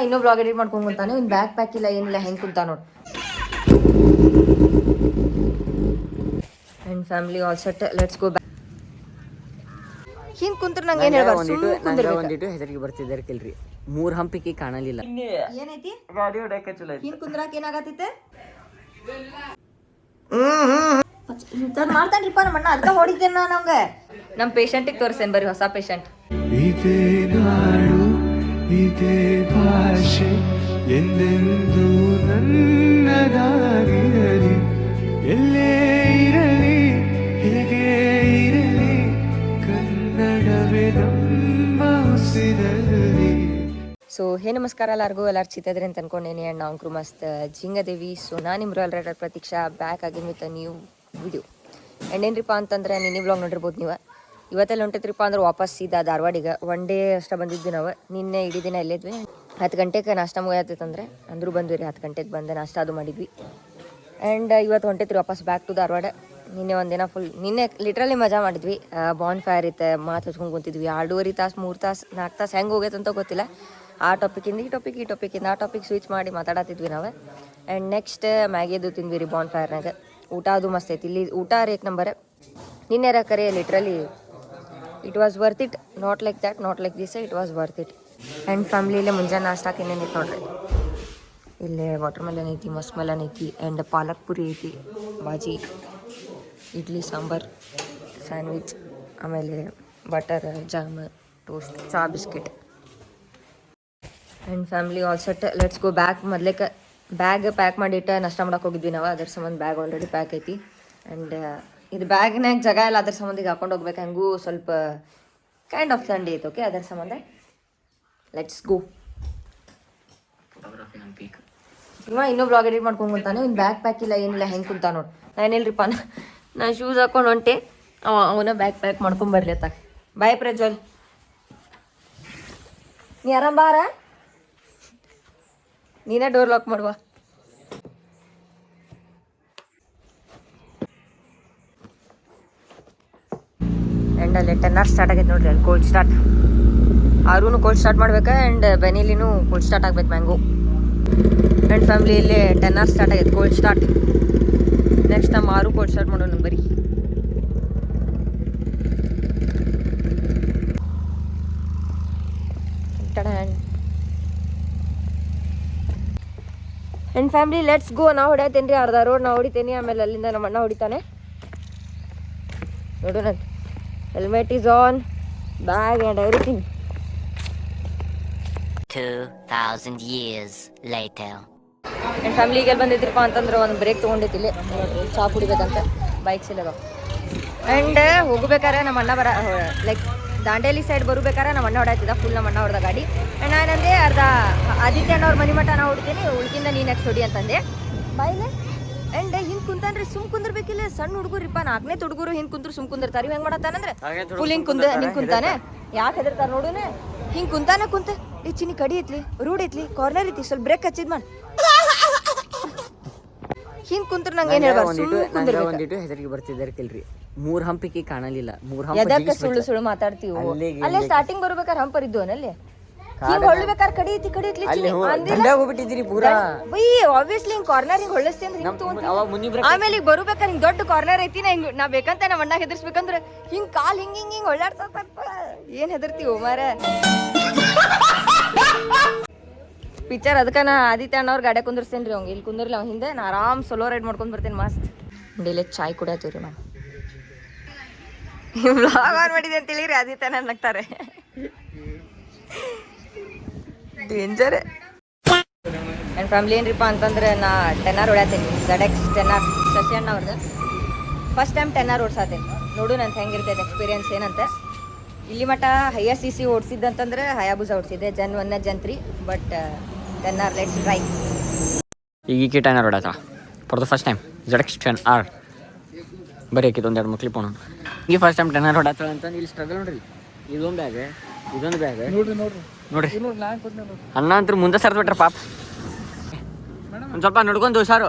ಇನ್ನೂ blog edit ಮಾಡ್ಕೊಂಡು ಕುಂತಾನೆ. ಇನ್ನು ಬ್ಯಾಗ್ ಪ್ಯಾಕ್ ಇಲ್ಲ ಏನಿಲ್ಲ, ಹೆಂಗೆ ಕುಂತ ನೋಡಿ. And family all set, let's go back. ಹಿಂಗೆ ಕುಂತ್ರೆ ನಂಗೆ ಏನು ಹೇಳ್ಬಾರ್ದು, ಒಂದಿಟ್ಟು ಹೆಸರಿಗೆ ಬರ್ತಿದ್ದಾರೆ ಕೆಲ್ರಿ. 3 ಹಂಪಿಗೆ ಕಾಣಲಿಲ್ಲ. ಏನೈತಿ ಗಾಡಿ ಹೊಡಕ್ಕೆ ಚಲೋ ಐತಿ. ಹಿಂಗೆ ಕುಂದ್ರಾಕ ಏನಾಗತ್ತೈತೆ ಮಾಡ್ತಾನ್ರಿಪ್ಪ ನಮ್ಮ ಅಣ್ಣ. ಅದಕ್ಕೆ ಹೊಡಿತೇನೆ ನಾನು ಅವಂಗೆ. ನಮ್ಮ ಪೇಷಂಟಿಗೆ ತೋರಿಸ್ತೇನೆ ಬರ್ರಿ, ಹೊಸ ಪೇಷಂಟ್. ಇದೇ ನಾಡು ಇದೇ ಭಾಷೆ ಎಂದೆಂದು ನನ್ನದಾಗಿರಲಿ, ಎಲ್ಲೇ ಇರಲಿ ಹೇಗೆ ಇರಲಿ ಕನ್ನಡವೇ ನಮ್ಮ ಉಸಿರಲ್ಲಿ. ಸೊ ಹೇ ನಮಸ್ಕಾರ ಎಲ್ಲರಿಗೂ, ಎಲ್ಲರೂ ಚಿತ್ತದ್ರಿ ಅಂತ ಅನ್ಕೊಂಡೇನಿ. ಆ್ಯಂಡ್ ನಾವು ಮಸ್ತ್ ಜಿಂಗದೇವಿ. ಸೊ ನಾನು ನಿಮ್ಮ ರಾಯಲ್ ರೈಡರ್ ಪ್ರತೀಕ್ಷಾ, ಬ್ಯಾಕ್ ಆಗಿನ್ ವಿತ್ ನ್ಯೂ ವಿಡಿಯೋ. ಆ್ಯಂಡ್ ಏನ್ರಿಪ್ಪ ಅಂತಂದ್ರೆ ನಿನ್ನೆ ಬ್ಲಾಗ್ ನೋಡಿರ್ಬೋದು ನೀವು. ಇವತ್ತೆಲ್ಲ ಹೊಂಟೈತ್ರಿಪ್ಪ ಅಂದ್ರೆ ವಾಪಸ್ ಸೀದಾ ಧಾರವಾಡಿಗೆ. 1 ಡೇ ಅಷ್ಟೇ ಬಂದಿದ್ವಿ ನಾವು. ನಿನ್ನೆ ಇಡೀ ದಿನ ಇಲ್ಲಿದ್ವಿ. 10 ಗಂಟೆಗೆ ನಾಷ್ಟ ಮುಗಿಯತ್ತಂದ್ರೆ ಅಂದರೂ ಬಂದ್ವಿ ರೀ. 10 ಗಂಟೆಗೆ ಬಂದು ನಾಷ್ಟ ಅದು ಮಾಡಿದ್ವಿ. ಆ್ಯಂಡ್ ಇವತ್ತು ಹೊಂಟೈತ್ರಿ ವಾಪಸ್ ಬ್ಯಾಕ್ ಟು ಧಾರವಾಡ. ನಿನ್ನೆ ಒಂದಿನ ಫುಲ್, ನಿನ್ನೆ ಲಿಟ್ರಲಿ ಮಜಾ ಮಾಡಿದ್ವಿ. ಬಾನ್ ಫೈರ್ ಇತ್ತು, ಮಾತು ಹಚ್ಕೊಂಡು ಕುಂತಿದ್ವಿ. 2.5 ತಾಸು 3 ತಾಸು 4 ತಾಸು ಹೆಂಗೆ ಹೋಗೈತೆ ಅಂತ ಗೊತ್ತಿಲ್ಲ. ಆ ಟಾಪಿಕಿಂದ ಈ ಟಾಪಿಕಿಂದ ಆ ಟಾಪಿಕ್ ಸ್ವಿಚ್ ಮಾಡಿ ಮಾತಾಡತ್ತಿದ್ವಿ ನಾವು. ಆ್ಯಂಡ್ ನೆಕ್ಸ್ಟ್ ಮ್ಯಾಗಿದು ತಿಂದ್ವಿ ರೀ ಬಾನ್ ಫೈರ್ನಾಗ. ಊಟ ಅದು ಮಸ್ತ್ ಐತಿ ಇಲ್ಲಿ. ಊಟ ರೇಕ್ ನಂಬರ್. ನಿನ್ನೆ ಕರೆ literally it was worth it. Not like that, not like this, it was worth it. And family ಇಲ್ಲೇ ಮುಂಜಾನೆ ನಾಷ್ಟಾಕ ಏನೇನೈತಿ ನೋಡ್ರಿ. ಇಲ್ಲೇ ವಾಟರ್ ಮೆಲನ್ ಐತಿ, ಮಸ್ಕ್ ಮೆಲನ್ ಐತಿ, ಆ್ಯಂಡ್ ಪಾಲಕ್ ಪುರಿ ಐತಿ, ಬಾಜಿ, ಇಡ್ಲಿ ಸಾಂಬಾರ್, ಸ್ಯಾಂಡ್ವಿಚ್, ಆಮೇಲೆ ಬಟರ್ ಜಾಮ್, ಟೋಸ್ಟ್, ಚಾ, biscuit. And family all set, let's go back. ಮೊದ್ಲೇಕ ಬ್ಯಾಗ್ ಪ್ಯಾಕ್ ಮಾಡಿಟ್ಟು ನಾಷ್ಟ ಮಾಡಕ್ಕೆ ಹೋಗಿದ್ವಿ ನಾವು. ಅದ್ರ ಸಂಬಂಧ ಬ್ಯಾಗ್ ಆಲ್ರೆಡಿ ಪ್ಯಾಕ್ ಐತಿ. ಆ್ಯಂಡ್ ಇದು ಬ್ಯಾಗ್ನಾಗ ಜಾಗ ಇಲ್ಲ, ಅದ್ರ ಸಂಬಂಧ ಈಗ ಹಾಕೊಂಡು ಹೋಗ್ಬೇಕು. ಹಂಗೂ ಸ್ವಲ್ಪ ಕೈಂಡ್ ಆಫ್ ಸಂಡೇ ಐತೆ. ಓಕೆ, ಅದ್ರ ಸಂಬಂಧ ಲೆಟ್ಸ್ ಗೋ. ಇವ ಇನ್ನೂ ಬ್ಲಾಗ್ ಎಡಿಟ್ ಮಾಡ್ಕೊಂಡು ಕುಂತಾನೆ. ಇನ್ನು ಬ್ಯಾಗ್ ಪ್ಯಾಕ್ ಇಲ್ಲ ಏನಿಲ್ಲ, ಹೆಂಗೆ ಕುಂತ ನೋಡಿ. ನಾನೇನಿಲ್ರಿಪ್ಪ, ನಾನು ಶೂಸ್ ಹಾಕೊಂಡು ಹೊಂಟೆ. ಅವನ ಬ್ಯಾಗ್ ಪ್ಯಾಕ್ ಮಾಡ್ಕೊಂಡು ಬರ್ಲಿ ಅತ್ತ. ಬಾಯ್ ಪ್ರಜ್ವಲ್, ನೀ ಆರಾಮ್ ಬಾರ. ನೀನೇ ಡೋರ್ ಲಾಕ್ ಮಾಡುವ. ಆ್ಯಂಡ್ ಅಲ್ಲಿ 10 hours ಸ್ಟಾರ್ಟ್ ಆಗೈತೆ ನೋಡ್ರಿ. ಅಲ್ಲಿ ಕೋಲ್ಡ್ ಸ್ಟಾರ್ಟ್. ಆರೂ ಕೋಲ್ಡ್ ಸ್ಟಾರ್ಟ್ ಮಾಡ್ಬೇಕು. ಆ್ಯಂಡ್ ಬೆನಿಲಿನೂ ಕೋಲ್ಡ್ ಸ್ಟಾರ್ಟ್ ಆಗ್ಬೇಕು, ಮ್ಯಾಂಗೋ. ಆ್ಯಂಡ್ ಫ್ಯಾಮಿಲಿ ಇಲ್ಲಿ 10 hours ಸ್ಟಾರ್ಟ್ ಆಗೈತೆ ಕೋಲ್ಡ್ ಸ್ಟಾರ್ಟ್. ನೆಕ್ಸ್ಟ್ ನಮ್ಮ 6 ಕೋಲ್ಡ್ ಸ್ಟಾರ್ಟ್ ಮಾಡೋಣ ಬರೀ. And family let's go. ನಾವು ಹೊಡ್ಯಾತೇನೆ ರೀ, ಅರ್ಧ ರೋಡ್ ನಾವು ಹೊಡಿತೇನೆ. ಆಮೇಲೆ ಅಲ್ಲಿಂದ ನಮ್ಮ ಅಣ್ಣ ಹೊಡಿತಾನೆ. ನೋಡೋಣ. Helmet is on, bag and everything. 2000 years later. And ಫ್ಯಾಮಿಲಿಗೆ ಬಂದಿದ್ರಪ್ಪ ಅಂತಂದ್ರೆ ಒಂದು ಬ್ರೇಕ್ ತೊಗೊಂಡೈತಿ ಇಲ್ಲಿ ನೋಡ್ರಿ, ಚಾ ಕುಡಿಬೇಕಂತ. ಬೈಕ್ಸ್ ಇಲ್ಲ ಅದಾವ. ಆ್ಯಂಡ್ ಹೋಗ್ಬೇಕಾರೆ ನಮ್ಮ ಅಣ್ಣ ಲೈಕ್ ದಾಂಡೇಲಿ ಸೈಡ್ ಬರಬೇಕಾರೆ ನಮ್ಮ ಅಣ್ಣ ಹೊಡ್ಯಾತಿದ್ದ. ಫುಲ್ ನಮ್ಮ ಅಣ್ಣ ಹೊಡೆದ ಗಾಡಿ. ಆ್ಯಂಡ್ ನಾನಂದೆ ಅರ್ಧ ಆದಿತ್ಯ ಅಣ್ಣವ್ರ ಮನೆ ಮಠ ನಾ ಹೊಡಿತೀನಿ, ಉಳ್ಕಿಂದ ನೀ ನೆಕ್ಸ್ಟ್ ಹೊಡಿ ಅಂತಂದೆ. ಬಾಯಿಲೆ. ಆ್ಯಂಡ್ ಹಿಂಗೆ ಕುಂತಾನ್ರಿ, ಸುಮ್ ಕುಂದಿರ್ಬೇಕಿಲ್ಲ. ಸಣ್ಣ ಹುಡುಗರಿಪ್ಪ, 4ನೇ ಹುಡುಗರು ಹಿಂಗೆ ಕುಂದ್ರು ಸುಮ್ ಕುಂದಿರ್ತಾರೆ. ಇವ್ ಹೆಂಗೆ ಮಾಡತ್ತಾನಂದ್ರೆ ಫುಲ್ ಹಿಂಗೆ ಹಿಂಗೆ ಕುಂತಾನೆ. ಯಾಕೆ ಹೆದರ್ತಾರೆ ನೋಡೋಣ. ಹಿಂಗೆ ಕುಂತ ಈ ಚಿನ್ನಿ ಕಡಿ ಐತ್ಲಿ, ರೂಢ ಐತ್ಲಿ, ಕಾರ್ನರ್ ಐತಿ, ಸ್ವಲ್ಪ ಬ್ರೇಕ್ ಹಚ್ಚಿದ್ ಮಾಡಿ. ಹಿಂಗೆ ಕುಂತ್ರೆ ನಂಗೆ ಏನು ಹೇಳ್ಬಾರ್ದು, ಒಂದಿಟ್ಟು ಹೆಸರಿಗೆ ಬರ್ತಿದ್ದಾರೆ ಕೆಲ್ರಿ. 3 ಹಂಪಿಗೆ ಕಾಣಲಿಲ್ಲ. 3 ಎದಕ್ಕೆ ಸುಳ್ಳು ಮಾತಾಡ್ತೀವಿ. ಅಲ್ಲೇ ಸ್ಟಾರ್ಟಿಂಗ್ ಬರ್ಬೇಕಾರೆ ಹಂಪರ್ ಇದ್ದು ಅಲ್ಲಿ ಹಿಂಗ್ ಹೊಳ್ಬೇಕಾರೆ ಕಡಿ ಐತಿ ಹೋಗ್ಬಿಟ್ಟಿದ್ದೀರಿ ಪೂರಾ. ಆಬ್ವಿಯಸ್ಲಿ ಹಿಂಗ್ ಕಾರ್ನರ್ ಹಿಂಗ್ ಹೊಳ್ಳಿಸ್ತಿ ಅಂದ್ರೆ ಹಿಂಗ್ ತಗೊಂತೀವಿ. ಆಮೇಲೆ ಈಗ ಬರ್ಬೇಕಾರೆ ಹಿಂಗ್ ದೊಡ್ಡ ಕಾರ್ನರ್ ಐತಿ. ನಾ ಬೇಕಂತ ನಮ್ಮ ಅಣ್ಣ ಹೆದರ್ಸ್ಬೇಕಂದ್ರೆ ಹಿಂಗ್ ಕಾಲ್ ಹಿಂಗ್ ಹಿಂಗ್ ಹಿಂಗ್ ಹೊಳ್ಳಾಡ್ತಪ್ಪ. ಏನ್ ಹೆದರ್ತೀವಿ ಮಾರ. ಪಿಕ್ಚರ್ ಅದಕ್ಕೆ ನಾ ಆದಿತ್ಯ ಅಣ್ಣವ್ರ ಗಾಡಿ ಕುಂದಿರ್ತೇನೆ ರೀ. ಅವ್ಗೆ ಇಲ್ಲಿ ಕುಂದಿರ್ಲಿ, ಅವ್ನ ಹಿಂದೆ ನಾ ಆರಾಮ್ ಸೋಲೋ ರೈಡ್ ಮಾಡ್ಕೊಂಡು ಬರ್ತೇನೆ. ಮಸ್ತ್ ಡೈಲಿ ಚಾಯ್ ಕುಡಿಯತ್ತೀವಿ ರೀ ನಾವು. ವ್ಲಾಗ್ ಆನ್ ಮಾಡಿದೆ ಅಂತೇಳಿ ರೀ ಆದಿತ್ಯ ನನ್ನ ನಗ್ತಾರೆ. ಡೇಂಜರ್. ನನ್ನ ಫ್ಯಾಮಿಲಿ ಏನ್ರಿಪ್ಪ ಅಂತಂದ್ರೆ ನಾ 10 hour ಹೊಡ್ಯಾತೀನಿ. ZX 10 hour ಶಶಿ ಅಣ್ಣ ಅವ್ರದ್ದು ಫಸ್ಟ್ ಟೈಮ್ 10 hour ಓಡ್ಸಾತೇನೆ. ನೋಡು ನಂಗೆ ಹೆಂಗಿರ್ತೈತೆ ಎಕ್ಸ್ಪೀರಿಯನ್ಸ್ ಏನಂತೆ. ಇಲ್ಲಿ ಮಟ್ಟ ಹೈಯರ್ CC ಓಡಿಸಿದ್ದಂತಂದ್ರೆ ಹಯಾಬುಸ ಓಡಿಸಿದ್ದೆ, Gen 1 Gen 3. But 10 hour let's try. ಈಗ 10 hour ಹೊಡ್ಯಾತ for the first time. ZX 10 hour ಬರೀ ಹಾಕಿದ್ದು 1-2 ಕ್ಲಿಪ್ ಹೋಣ. ಈಗ ಫಸ್ಟ್ ಟೈಮ್ 10 hour ಹೊಡ್ಯಾತ ಅಂತಂದು ಇಲ್ಲಿ ಸ್ಟ್ರಗಲ್ ನೋಡ್ರಿ. ಇದೊಂದು ಬ್ಯಾಗ್, ಇದೊಂದು ಬ್ಯಾಗ್ ನೋಡ್ರಿ. ಅಣ್ಣ ಅಂತೂ ಮುಂದೆ ಸರ್ದ್ಬಿಟ್ರೆ ಪಾಪ. ಒಂದು ಸ್ವಲ್ಪ ನೋಡ್ಕೊಂಡು ಹುಷಾರು.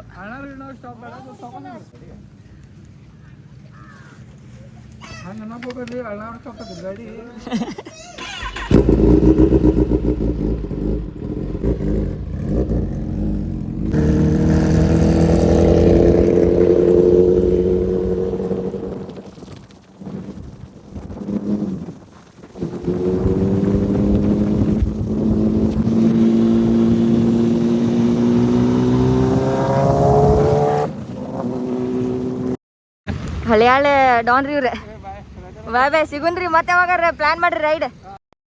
ಹಳೆಯಾಳೆ ಡಾನ್ ರೀ ಇವ್ರೆ. ಬಾಯ್ ಬಾಯ್, ಸಿಗುನ್ರಿ ಮತ್ತೆ ಯಾವಾಗಾರ ಪ್ಲಾನ್ ಮಾಡ್ರಿ ರೈಡ್.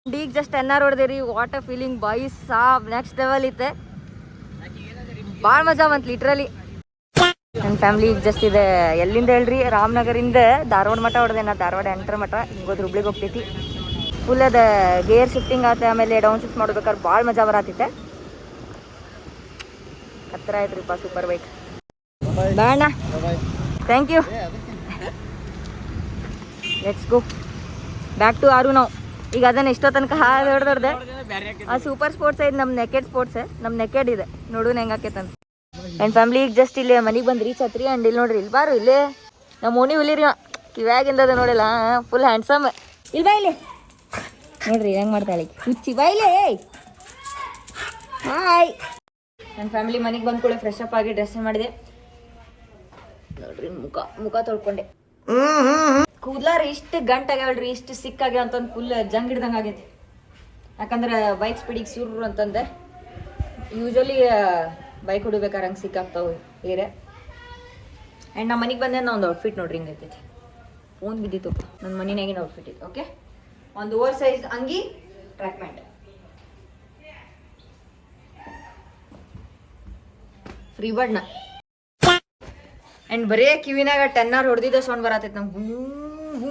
ಈಗ ಜಸ್ಟ್ ಎನ್ನಾರು ಹೊಡೆದೇರಿ. ವಾಟ್ ಅ ಫೀಲಿಂಗ್ ಬಾಯ್ ಸಾಬ್, ನೆಕ್ಸ್ಟ್ ಲೆವೆಲ್ ಇತ್ತೆ. ಭಾಳ ಮಜಾ ಬಂತು ಲಿಟ್ರಲಿ. ನನ್ನ ಫ್ಯಾಮ್ಲಿ ಈಗ ಜಸ್ಟ್ ಇದೆ ಎಲ್ಲಿಂದ ಹೇಳ್ರಿ, ರಾಮನಗರಿಂದ ಧಾರವಾಡ ಮಠ ಹೊಡೆದೆ. ನಾ ಧಾರವಾಡ ಎಂಟ್ರ ಮಠ ಹಿಂಗೋದ್ರೆ ಹುಬ್ಳಿಗೆ ಹೋಗ್ತೈತಿ. ಫುಲ್ ಅದ ಗೇರ್ ಶಿಫ್ಟಿಂಗ್ ಆತ, ಆಮೇಲೆ ಡೌನ್ ಶಿಫ್ಟ್ ಮಾಡ್ಬೇಕಾದ್ರೆ ಭಾಳ ಮಜಾ ಬರತ್ತೈತೆ. ಹತ್ರ ಆಯ್ತ್ರಿಪ್ಪ ಸೂಪರ್ ಬೈಕ್. ಬಾಣ, thank you. Let's go back to ಆರು. ನಾವು ಈಗ ಅದನ್ನ ಎಷ್ಟೋ ತನಕ ಹಾಳು ಹೊಡೆದವ್ರದ್ದು. ಆ ಸೂಪರ್ ಸ್ಪೋರ್ಟ್ಸ್ ಐದು, ನಮ್ಮ ನೆಕೆಡ್ ಸ್ಪೋರ್ಟ್ಸ್, ನಮ್ಮ ನೆಕೆಡ್ ಇದೆ. ನೋಡೋಣ ಹೆಂಗಾಕೈತಂತ. ನನ್ನ ಫ್ಯಾಮ್ಲಿ ಈಗ ಜಸ್ಟ್ ಇಲ್ಲಿ ಮನೆಗೆ ಬಂದು ರೀಚ್ ಆತ್ರಿ. ಆ್ಯಂಡ್ ಇಲ್ಲಿ ನೋಡ್ರಿ, ಇಲ್ಲಿ ಬಾರು ಇಲ್ಲಿ ನಮ್ಮ ಓಣಿ ಹುಲಿರಿ ಇವಾಗಿಂದ ಅದ ನೋಡಿಲ್ಲ, ಫುಲ್ ಹ್ಯಾಂಡ್ಸಮ್. ಇಲ್ಲಿ ಬಾ ಇಲ್ಲಿ ನೋಡ್ರಿ ಹೆಂಗೆ ಮಾಡ್ತಾಳೆ ಹುಚ್ಚಿ. ಬಾ ಇಲ್ಲಿ. ಹಾಯ್. ನನ್ನ ಫ್ಯಾಮಿಲಿ ಮನೆಗೆ ಬಂದ ಕೂಡ ಫ್ರೆಶ್ ಅಪ್ ಆಗಿ ಡ್ರೆಸ್ ಮಾಡಿದೆ. ನೋಡ್ರಿ ಮುಖ ತೊಳ್ಕೊಂಡೆ. ಕೂದ್ಲಾರಿ ಇಷ್ಟು ಗಂಟಾಗ್ಯಾವಲ್ರಿ, ಇಷ್ಟು ಸಿಕ್ಕಾಗ್ಯಾವ ಅಂತಂದು ಫುಲ್ ಜಂಗ್ ಹಿಡ್ದಂಗೆ ಆಗೈತಿ. ಯಾಕಂದ್ರೆ ಬೈಕ್ ಸ್ಪೀಡಿಗೆ ಸುರ್ರು ಅಂತಂದೆ. ಯೂಶ್ವಲಿ ಬೈಕ್ ಹೊಡಿಬೇಕಾರೆ ಹಂಗೆ ಸಿಕ್ಕಾಗ್ತಾವೆ ಬೇರೆ. ಆ್ಯಂಡ್ ನಮ್ಮ ಮನೆಗೆ ಬಂದೆ ಒಂದು ಔಟ್ಫಿಟ್ ನೋಡ್ರಿ ಹಿಂಗೆ ಐತೈತಿ. ಫೋನ್ ಬಿದ್ದಿತ್ತು ನನ್ನ ಮನೆಯಾಗಿನ ಔಟ್ಫಿಟ್ ಇದು. ಓಕೆ, ಒಂದು ಓವರ್ ಸೈಜ್ ಅಂಗಿ, ಟ್ರ್ಯಾಕ್ ಪ್ಯಾಂಟ್, ಫ್ರೀ ಬಣ್ಣ. ಆ್ಯಂಡ್ ಬರೇ ಕಿವಿನಾಗ 10 hour ಹೊಡೆದಿದ್ದ ಸೌಂಡ್ ಬರತೈತೆ ನಮ್ಗೆ. ಹೂ ಹೂ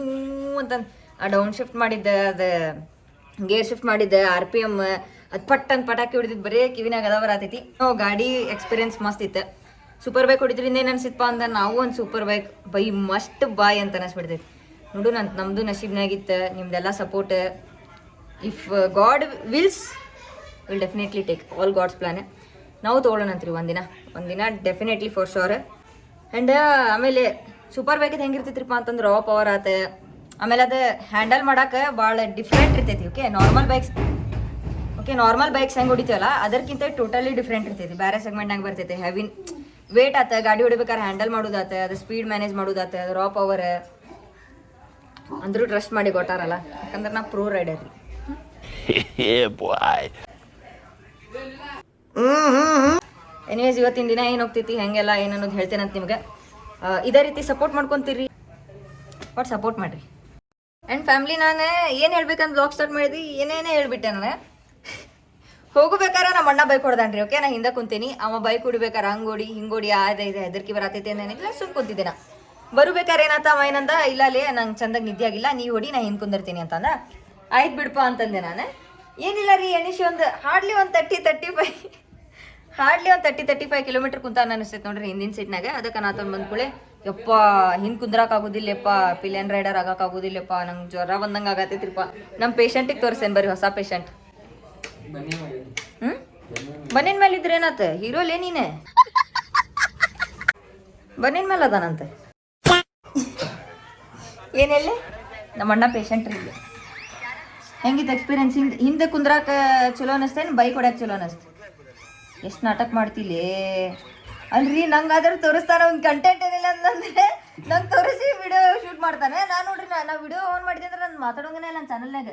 ಅಂತಂದು ಆ ಡೌನ್ ಶಿಫ್ಟ್ ಮಾಡಿದ್ದೆ, ಅದು ಗೇರ್ ಶಿಫ್ಟ್ ಮಾಡಿದ್ದೆ, RPM ಅದು ಪಟ್ ಅಂತ ಪಟಾಕಿ ಹೊಡಿತಿದ್ದು ಬರೇ ಕಿವಿನಾಗ ಅದ ಬರತೈತಿ. ಗಾಡಿ ಎಕ್ಸ್ಪೀರಿಯನ್ಸ್ ಮಸ್ತ್ ಇತ್ತು. ಸೂಪರ್ ಬೈಕ್ ಹೊಡಿದ್ರಿಂದ ಏನು ಅನ್ಸಿತ್ತಪ್ಪ ಅಂದ್ರೆ ನಾವು ಒಂದು super bike buy must boy ಅಂತ ಅನಿಸ್ಬಿಡ್ತೈತಿ. ನೋಡು, ನಮ್ಮದು ನಸೀಬ್ನಾಗಿತ್ತು ನಿಮ್ದೆಲ್ಲ support. If God will definitely take all God's plan. ನಾವು ತೊಗೊಳ್ಳೋಣಂತ್ರಿ ಒಂದಿನ ಡೆಫಿನೆಟ್ಲಿ ಫಾರ್ ಶೋರ್. ಆ್ಯಂಡ್ ಆಮೇಲೆ ಸೂಪರ್ ಬೈಕ್ ಹೆಂಗಿರ್ತೈತ್ರಿಪ್ಪ ಅಂತಂದ್ರೆ ರಾ ಪವರ್ ಆತ. ಆಮೇಲೆ ಅದು ಹ್ಯಾಂಡಲ್ ಮಾಡೋಕೆ ಭಾಳ ಡಿಫ್ರೆಂಟ್ ಇರ್ತೈತಿ. ನಾರ್ಮಲ್ ಬೈಕ್ಸ್ ಹೆಂಗೆ ಹೊಡಿತೀವಲ್ಲ ಅದಕ್ಕಿಂತ ಟೋಟಲಿ ಡಿಫ್ರೆಂಟ್ ಇರ್ತೈತಿ. ಬೇರೆ ಸೆಗ್ಮೆಂಟ್ನಾಗ ಬರ್ತೈತಿ. ಹೆವಿ ವೇಟ್ ಆತ, ಗಾಡಿ ಹೊಡಿಬೇಕಾದ್ರೆ ಹ್ಯಾಂಡಲ್ ಮಾಡೋದಾತ, ಅದು ಸ್ಪೀಡ್ ಮ್ಯಾನೇಜ್ ಮಾಡೋದಾತ, ಅದು ರಾ ಪವರ್ ಅಂದ್ರೂ ಟ್ರಸ್ಟ್ ಮಾಡಿ ಕೊಟ್ಟಾರಲ್ಲ. ಯಾಕಂದ್ರೆ ನಾ ಪ್ರೋ ರೈಡರ್ ರೀ. ಎನಿವೇಸ್ ಇವತ್ತಿನ ದಿನ ಏನು ಹೋಗ್ತೈತಿ ಹೆಂಗೆಲ್ಲ ಏನನ್ನೋದು ಹೇಳ್ತೇನಂತ ನಿಮ್ಗೆ. ಇದೇ ರೀತಿ ಸಪೋರ್ಟ್ ಮಾಡ್ಕೊತೀರಿ, ಬಟ್ ಸಪೋರ್ಟ್ ಮಾಡಿರಿ. ಆ್ಯಂಡ್ ಫ್ಯಾಮ್ಲಿ, ನಾನು ಏನು ಹೇಳ್ಬೇಕಂತ ಬ್ಲಾಗ್ ಸ್ಟಾರ್ಟ್ ಮಾಡಿದ್ವಿ, ಏನೇನೇ ಹೇಳ್ಬಿಟ್ಟೆ. ನಾನು ಹೋಗಬೇಕಾರೆ ನಮ್ಮ ಅಣ್ಣ ಬೈಕ್ ಹೊಡ್ದಾನ್ರಿ. ಓಕೆ, ನಾ ಹಿಂದೆ ಕುಂತೀನಿ. ಅವ ಬೈಕ್ ಹೊಡಿಬೇಕಾರೆ ಹಂಗೋಡಿ ಹಿಂಗೋಡಿ ಇದೆ ಹೆದರ್ಕಿ ಬರತೈತೆ ಏನಿಲ್ಲ, ಸುಮ್ ಕುಂತಿದ್ದೆ ನಾ. ಬರಬೇಕಾರೆ ಏನಾತ ಅವ ಏನಂದ, ಇಲ್ಲ ಅಲ್ಲೇ ನಂಗೆ ಚಂದಾಗಿ ನಿದ್ದೆ ಆಗಿಲ್ಲ, ನೀ ಹೊಡಿ, ನಾ ಹಿಂದೆ ಕುಂದಿರ್ತೀನಿ ಅಂತಂದ. ಆಯ್ತು ಬಿಡಪ್ಪ ಅಂತಂದೆ ನಾನು. ಏನಿಲ್ಲ ರೀ ಎಣಿಸಿ ಒಂದು ಹಾರ್ಡ್ಲಿ ಒಂದು 30-35 ಕಿಲೋಮೀಟರ್ ಕುಂತ ಅನಿಸ್ತೈತೆ ನೋಡ್ರಿ ಹಿಂದಿನ ಸೀಟ್ನಾಗ. ಅದಕ್ಕೆ ನಾ ತಂದು ಬಂದ್ಕೂಳೆ ಯಪ್ಪ ಹಿಂದೆ ಕುಂದ್ರಕ್ಕೆ ಆಗೋದಿಲ್ಲಪ್ಪ, ಪಿಲಿಯನ್ ರೈಡರ್ ಆಗಕ್ಕೆ ಆಗೋದಿಲ್ಲಪ್ಪ, ನಂಗೆ ಜ್ವರ ಬಂದಂಗೆ ಆಗತ್ತೈತ್ರಿಪ್ಪ. ನಮ್ಮ ಪೇಷಂಟಿಗೆ ತೋರಿಸ್ತೇನೆ ಬರ್ರಿ, ಹೊಸ ಪೇಷಂಟ್. ಬನ್ನಿನ ಮೇಲೆ ಇದ್ರೆ ಏನಾತ, ಹೀರೋಲೇ ನೀನೆ. ಬನ್ನಿನ ಮೇಲೆ ಅದಾನಂತೆ. ಏನು ಹೇಳಿ, ನಮ್ಮ ಅಣ್ಣ ಪೇಷಂಟ್ ರೀ. ಹೆಂಗಿತ್ತು ಎಕ್ಸ್ಪೀರಿಯನ್ಸ್? ಹಿಂದೆ ಕುಂದ್ರಾಕ ಚಲೋ ಅನಿಸ್ತೇನೆ, ಬೈಕ್ ಹೊಡ್ಯಾಕ ಚಲೋ ಅನಿಸ್ತು? ಎಷ್ಟು ನಾಟಕ ಮಾಡ್ತಿಲೇ ಅಲ್ರಿ. ನಂಗಾದ್ರೂ ತೋರಿಸ್ತಾನೆ, ಒಂದು ಕಂಟೆಂಟ್ ಏನಿಲ್ಲ ಅಂತಂದ್ರೆ ನಂಗೆ ತೋರಿಸಿ ವಿಡಿಯೋ ಶೂಟ್ ಮಾಡ್ತಾನೆ. ನಾನು ನೋಡ್ರಿ, ನಾ ವಿಡಿಯೋ ಆನ್ ಮಾಡಿದೆ ಅಂದ್ರೆ ನಾನು ಮಾತಾಡೋಂಗನೇ ಇಲ್ಲ ನನ್ನ ಚಾನಲ್ನಾಗ.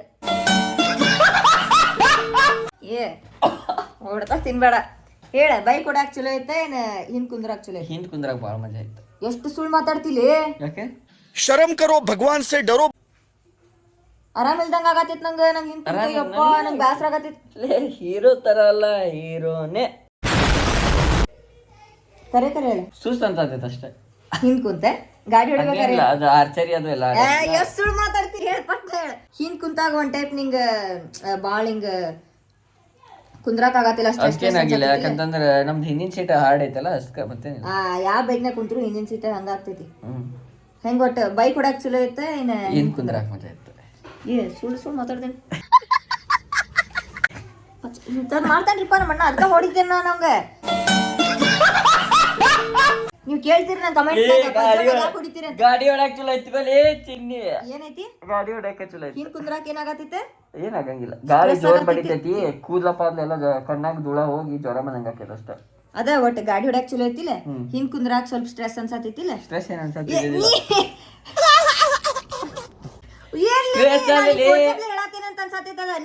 ಹೊಡ್ತಾ ತಿನ್ಬೇಡ. ಹೇಳ, ಬೈಕ್ ಹೊಡ್ಯಾಕ ಚಲೋ ಐತೆ ಏನು ಹಿಂದೆ ಕುಂದ್ರಾಕ ಚಲೋ ಐತೆ? ಹಿಂದೆ ಕುಂದ್ರಾಗ ಭಾಳ ಮಜಾ ಆಯ್ತು. ಎಷ್ಟು ಸುಳ್ಳು ಮಾತಾಡ್ತಿಲಿ? ಯಾಕೆ? ಶರಮ್ ಕರೋ, ಭಗವಾನ್ ಸೆ ಡರೋ. ಆರಾಮ್ ಇಲ್ದಂಗ ಆಗತ್ತಿತ್ತು ನಂಗೆ ಹಿಂದೆ ಯಪ್ಪ, ನಂಗೆ ಬೇಸರ ಆಗತ್ತಿತ್ತು. ಹೀರೋ ತರ ಅಲ್ಲ, ಹೀರೋನೇ. ಕರೆ ಹೇಳಿ, ಸುಸ್ತು ಅಂತ ಆಗ್ತೈತೆ ಅಷ್ಟೇ. ಹಿಂದ್ ಕುಂತೆ ಗಾಡಿ ಹೊಡಿಬೇಕಾರೆ ಅದು ಆರ್ಚರಿ ಅದು ಎಲ್ಲ ಎಷ್ಟು ಸುಳ್ಳು ಮಾತಾಡ್ತೀರಿ? ಹೇಳ ಪಟ್ಟ ಹೇಳ. ಹಿಂದ್ ಕುಂತಾಗ ಒಂದ್ ಟೈಪ್ ನಿಂಗ ಬಾಳ ಹಿಂಗ ಕುಂದ್ರಾಕ್ ಆಗತ್ತಿಲ್ಲ ಅಷ್ಟೇ. ಏನಾಗಿಲ್ಲ, ಯಾಕಂತಂದ್ರೆ ನಮ್ದು ಹಿಂದಿನ ಸೀಟ್ ಹಾರ್ಡ್ ಐತಲ್ಲ ಅಷ್ಟೇ. ಮತ್ತೆ ಯಾವ ಬೈಕ್ನಾಗ ಕುಂತ್ರು ಹಿಂದಿನ ಸೀಟ್ ಹಂಗ ಆಗ್ತೈತಿ. ಹೆಂಗ ಒಟ್ಟು ಬೈಕ್ ಹೊಡಕ್ ಚಲೋ ಐತೆ ಏನ ಹಿಂದ್ ಕುಂದ್ರಾಕ್ ಮಜಾ ಇತ್ತು. ಸುಳ್ಳು ಮಾತಾಡ್ತೇನೆ ಮಾಡ್ತಾನ್ರಿಪ್ಪ ನಮ್ಮ ಅಣ್ಣ. ಅದಕ್ಕ ಹೊಡಿತೇನೆ ನಾನು ನಮ್ಗೆ. ನೀವು ಕೇಳ್ತೀರಿ ನಾನು ಕಮೆಂಟ್ ಹೊಡಿತೀರಿ. ಗಾಡಿ ಹೊಡಕ್ ಚಲೋ ಐತಿ ಬಲಿ ಚಿನ್ನಿ. ಏನೈತಿ ಗಾಡಿ ಹೊಡಕ ಚಲೋ ಐತಿ. ಹಿಂದ್ ಕುಂದ್ರಾಕ್ ಏನಾಗತ್ತೈತೆ? ಏನಾಗಂಗಿಲ್ಲ, ಗಾಡಿ ಜೋರ್ ಬಡಿತೈತಿ. ಕೂದ್ಲಪ್ಪ ಅದೆಲ್ಲ ಕಣ್ಣಾಗ ಧೂಳ ಹೋಗಿ ಜ್ವರ ಬಂದಂಗ ಆಕೈತೆ ಅಷ್ಟೇ. ಅದ ಒಟ್ಟು ಗಾಡಿ ಹೊಡಕ್ ಚಲೋ ಐತಿಲ್ಲ, ಹಿಂದ್ ಕುಂದ್ರಾಕ್ ಸ್ವಲ್ಪ ಸ್ಟ್ರೆಸ್ ಅನ್ಸತೈತಿಲ್ಲ. ಸ್ಟ್ರೆಸ್ ಏನ್ ಅನ್ಸತ್ತಿಲ್ಲ.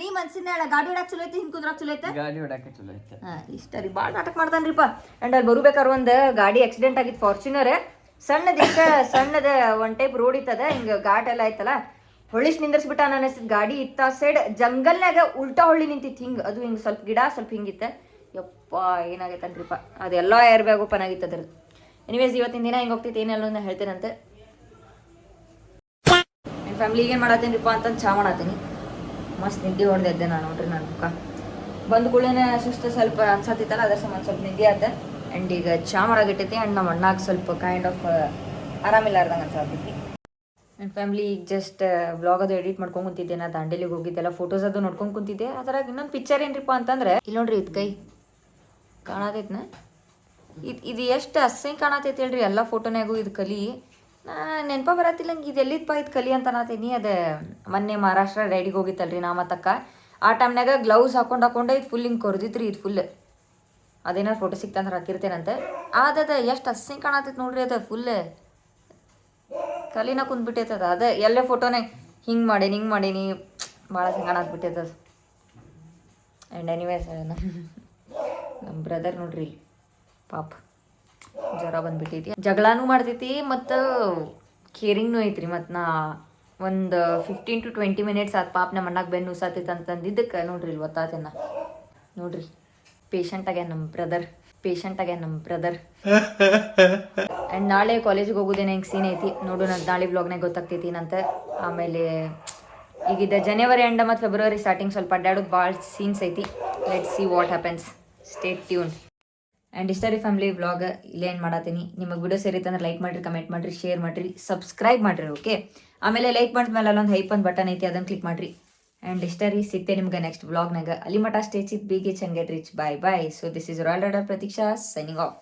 ನೀ ಮನ್ಸಿನ ಗಾಡಿ ಹೊಡಕ್ ಚಲೋ ಐತಿ, ಹಿಂದ್ ಕುಂದ್ರಾಕ್ ಚಲೋ ಐತೆ? ಗಾಡಿ ಹೊಡಕ ಚಲೋ ಐತೆ. ಇಷ್ಟ ರೀ, ಭಾಳ ನಾಟಕ ಮಾಡ್ತಾನ್ರಿಪ್ಪ. ಅಂಡ್ ಅಲ್ಲಿ ಬರುಬೇಕಾದ್ರೆ ಒಂದು ಗಾಡಿ ಆಕ್ಸಿಡೆಂಟ್ ಆಗಿತ್ತು, ಫಾರ್ಚುನರ್. ಸಣ್ಣದ ಒನ್ ಟೈಪ್ ರೋಡ್ ಇತ್ತದ ಹಿಂಗ ಘಾಟ್ ಎಲ್ಲ ಐತಲ್ಲ ಹೊಳಿಸ್ ನಿಂದ್ರಸ್ಬಿಟ್ಟ ಅನಿಸ್ತದ ಗಾಡಿ ಇತ್ತ ಸೈಡ್ ಜಂಗಲ್ನಾಗ ಉಲ್ಟಾ ಹೊಳ್ಳಿ ನಿಂತಿತ್ತು ಹಿಂಗೆ ಅದು ಹಿಂಗೆ ಸ್ವಲ್ಪ ಗಿಡ ಸ್ವಲ್ಪ ಹಿಂಗಿತ್ತ ಯಪ್ಪ ಏನಾಗೈತನ್ರಿಪ್ಪ ಅದೆಲ್ಲ ಏರ್ ಬ್ಯಾಗ್ ಓಪನ್ ಆಗಿತ್ತು ಅದ್ರದ್ದು ಎನಿವೇಸ್ ಇವತ್ತಿನ ದಿನ ಹೆಂಗೆ ಹೋಗ್ತೈತೆ ಏನೆಲ್ಲ ನಾನು ಹೇಳ್ತೇನಂತೆ ನನ್ನ ಫ್ಯಾಮಿಲಿಗೆ ಏನು ಮಾಡತ್ತೀನಿಪ್ಪ ಅಂತಂದು ಚಾ ಮಾಡತ್ತೀನಿ ಮಸ್ತ್ ನಿದ್ದೆ ಹೊಡೆದಿದ್ದೆ ನಾನು ನೋಡ್ರಿ ನನ್ನ ಮುಖ ಬಂದ ಕೂಡಲೇ ಸುಸ್ತು ಸ್ವಲ್ಪ ಅನ್ಸತ್ತಿತ್ತಲ್ಲ ಅದ್ರ ಸಂಬಂಧ ಸ್ವಲ್ಪ ನಿದ್ದೆ ಆತ ಆ್ಯಂಡ್ ಈಗ ಚಾ ಮಾಡಾಗಿಟ್ಟೈತಿ ಆ್ಯಂಡ್ ನಮ್ಮ ಅಣ್ಣಾಗ ಸ್ವಲ್ಪ ಕೈಂಡ್ ಆಫ್ ಆರಾಮಿಲ್ಲಾರ್ದಂಗೆ ಅನ್ಸತ್ತೈತಿ ನನ್ನ ಫ್ಯಾಮ್ಲಿ ಈಗ ಜಸ್ಟ್ ವ್ಲಾಗ್ ಅದು ಎಡಿಟ್ ಮಾಡ್ಕೊಂಡು ಕುಂತಿದ್ದೆ ನಾ ದಾಂಡೇಲಿಗೆ ಹೋಗಿದ್ದೆಲ್ಲ ಫೋಟೋಸ್ ಅದು ನೋಡ್ಕೊಂಡು ಕುಂತಿದ್ದೆ ಅದ್ರಾಗ ಇನ್ನೊಂದು ಪಿಕ್ಚರ್ ಏನ್ರಿಪ್ಪ ಅಂತಂದ್ರೆ ಇಲ್ಲಿ ನೋಡ್ರಿ ಇದು ಕೈ ಕಾಣತೈತ್ನ ಇದು ಎಷ್ಟು ಅಸಹ್ಯ ಕಾಣತೈತಿ ಹೇಳ್ರಿ ಎಲ್ಲ ಫೋಟೋನಾಗೂ ಇದು ಕಲಿ ನಾ ನೆನಪ ಬರತ್ತಿಲ್ಲ ಹಂಗೆ ಇದು ಎಲ್ಲಿದಪ್ಪ ಇದು ಕಲಿ ಅಂತ ಅನ್ನತೀನಿ ಅದು ಮೊನ್ನೆ ಮಹಾರಾಷ್ಟ್ರ ರೈಡಿಗೆ ಹೋಗಿತ್ತಲ್ರಿ ನಾ ಮತ್ತಕ್ಕ ಆ ಟೈಮ್ನಾಗ ಗ್ಲೌಸ್ ಹಾಕೊಂಡೆ ಇದು ಫುಲ್ ಹಿಂಗೆ ಕೊರ್ದಿತ್ತು ರೀ ಇದು ಫುಲ್ ಅದೇನಾರು ಫೋಟೋ ಸಿಕ್ತಂದ್ರೆ ಹಾಕಿರ್ತೇನಂತೆ ಆದದ ಎಷ್ಟು ಅಸಹ್ಯ ಕಾಣತೈತಿ ನೋಡ್ರಿ ಅದು ಫುಲ್ ಕಲಿನ ಕುಂದ್ಬಿಟ್ಟೈತದ ಅದೇ ಎಲ್ಲೇ ಫೋಟೋನೇ ಹಿಂಗೆ ಮಾಡೀನಿ ಭಾಳ ಕಾಣಾಕ್ಬಿಟ್ಟೈತದ ಆ್ಯಂಡ್ ಎನಿವೇಸ್ ನಮ್ಮ ಬ್ರದರ್ ನೋಡ್ರಿ ಪಾಪ ಜ್ವರ ಬಂದ್ಬಿಟ್ಟೈತಿ ಜಗಳನೂ ಮಾಡ್ತೈತಿ ಮತ್ತು ಕೇರಿಂಗ್ನೂ ಐತ್ರಿ ಮತ್ತು ನಾ ಒಂದು 15 to 20 minutes ಆದ ಪಾಪ ನಮ್ಮ ಅಣ್ಣಾಗ ಬೆನ್ನು ಉಸಾತೈತೆ ಅಂತಂದಿದ್ದಕ್ಕೆ ನೋಡ್ರಿ ಇಲ್ಲಿ ಒತ್ತಾತೇನ ನೋಡ್ರಿ ಪೇಷಂಟ್ ಆಗ್ಯಾನ ನಮ್ಮ ಬ್ರದರ್ ಆ್ಯಂಡ್ ನಾಳೆ ಕಾಲೇಜಿಗೆ ಹೋಗೋದೇನೆ ಹೆಂಗೆ ಸೀನ್ ಐತಿ ನೋಡು ನಂಗೆ ನಾಳೆ ಬ್ಲಾಗ್ನಾಗ ಗೊತ್ತಾಗ್ತೈತಿ ನಂತ ಆಮೇಲೆ ಈಗಿದ್ದ ಜನವರಿ ಎಂಡ್ ಮತ್ತು ಫೆಬ್ರವರಿ ಸ್ಟಾರ್ಟಿಂಗ್ ಸ್ವಲ್ಪ ಅಡ್ಡಾಡೋದು ಭಾಳ ಸೀನ್ಸ್ ಐತಿ let see what happens stay tune and ಇಷ್ಟರಿ ಫ್ಯಾಮಿಲಿ ವ್ಲಾಗ್ ಇಲ್ಲೇ ಏನು ಮಾಡತ್ತೀನಿ ನಿಮಗೆ ವಿಡಿಯೋ ಸೇರಿತ್ತಂದ್ರೆ ಲೈಕ್ ಮಾಡಿರಿ ಕಮೆಂಟ್ ಮಾಡಿರಿ ಶೇರ್ ಮಾಡಿರಿ ಸಬ್ಸ್ಕ್ರೈಬ್ ಮಾಡಿರಿ ಓಕೆ ಆಮೇಲೆ ಲೈಕ್ ಮಾಡಿದ್ಮೇಲೆ ಅಲ್ಲೊಂದು ಹೈಪ್ ಒಂದು ಬಟನ್ ಐತಿ ಅದನ್ನು ಕ್ಲಿಕ್ ಮಾಡಿರಿ ಆ್ಯಂಡ್ ಇಷ್ಟರಿ ಸಿಗ್ತೆ ನಿಮ್ಗೆ ನೆಕ್ಸ್ಟ್ ವ್ಲಾಗ್ನಾಗ ಅಲ್ಲಿ ಮಟ ಸ್ಟೇ ಚಿತ್ ಬಿಗೆ ಚಂಗೆಟ್ rich boy so this is royal rider Pratiksha signing of